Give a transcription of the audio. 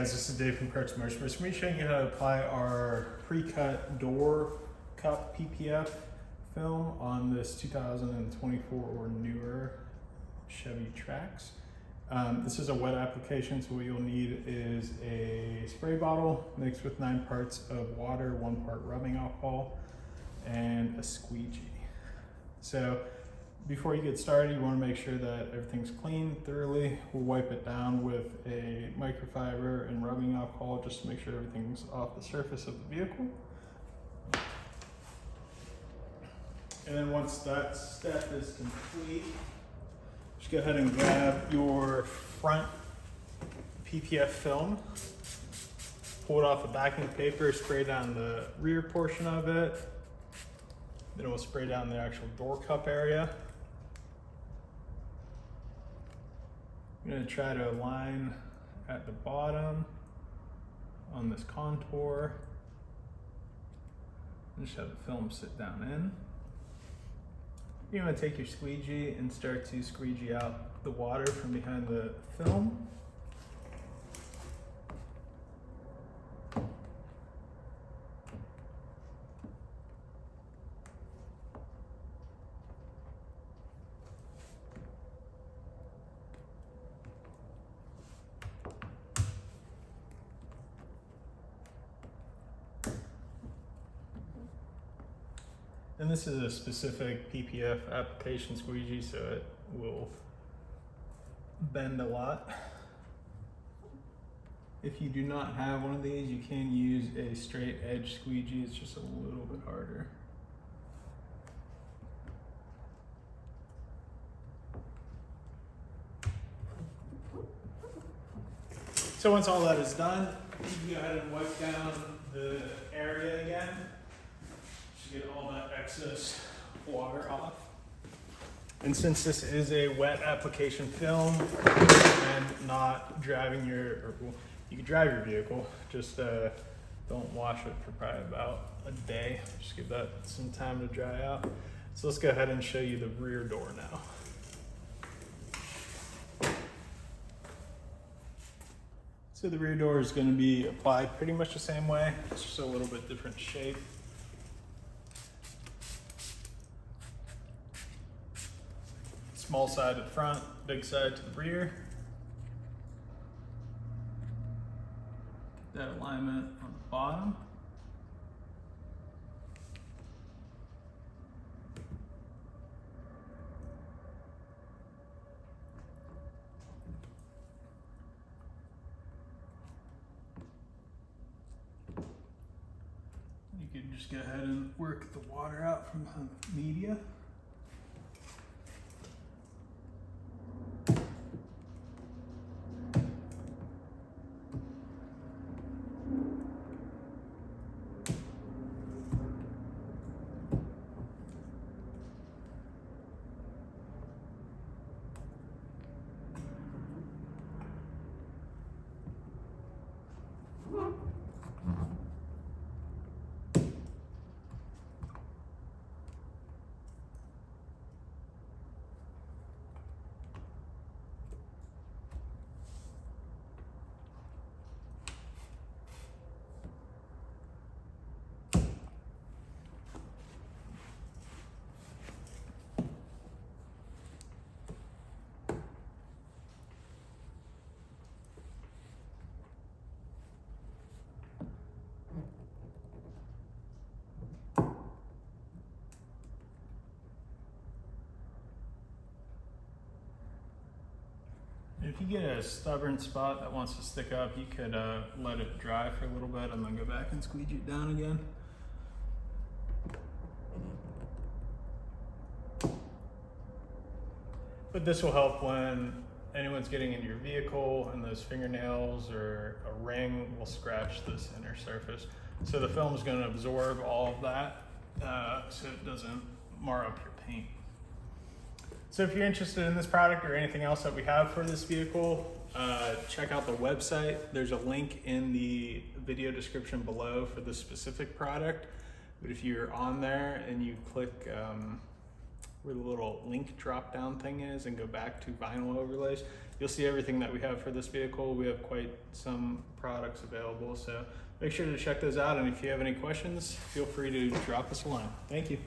guys, this is Dave from CruxMotorsports. We're showing you how to apply our pre-cut door cup PPF film on this 2024 or newer Chevy Trax. This is a wet application, so what you'll need is a spray bottle mixed with 9 parts of water, 1 part rubbing alcohol, and a squeegee. So before you get started, you want to make sure that everything's clean thoroughly. We'll wipe it down with a microfiber and rubbing alcohol just to make sure everything's off the surface of the vehicle. And then once that step is complete, just go ahead and grab your front PPF film, pull it off the backing paper, spray down the rear portion of it, then we'll spray down the actual door cup area. I'm going to try to align at the bottom on this contour. Just have the film sit down in. You want to take your squeegee and start to squeegee out the water from behind the film. And this is a specific PPF application squeegee, so it will bend a lot. If you do not have one of these, you can use a straight edge squeegee. It's just a little bit harder. So once all that is done, you can go ahead and wipe down the area again. Get all that excess water off. And since this is a wet application film and not driving you can drive your vehicle, just don't wash it for probably about a day. Just give that some time to dry out. So let's go ahead and show you the rear door now. So the rear door is going to be applied pretty much the same way. It's just a little bit different shape. Small side to the front, big side to the rear. Get that alignment on the bottom. You can just go ahead and work the water out from the media. If you get a stubborn spot that wants to stick up, you could let it dry for a little bit and then go back and squeegee it down again. But this will help when anyone's getting into your vehicle and those fingernails or a ring will scratch this inner surface. So the film is going to absorb all of that so it doesn't mar up your paint. So if you're interested in this product or anything else that we have for this vehicle, check out the website. There's a link in the video description below for this specific product. But if you're on there and you click where the little link drop down thing is and go back to vinyl overlays, you'll see everything that we have for this vehicle. We have quite some products available, so make sure to check those out. And if you have any questions, feel free to drop us a line. Thank you.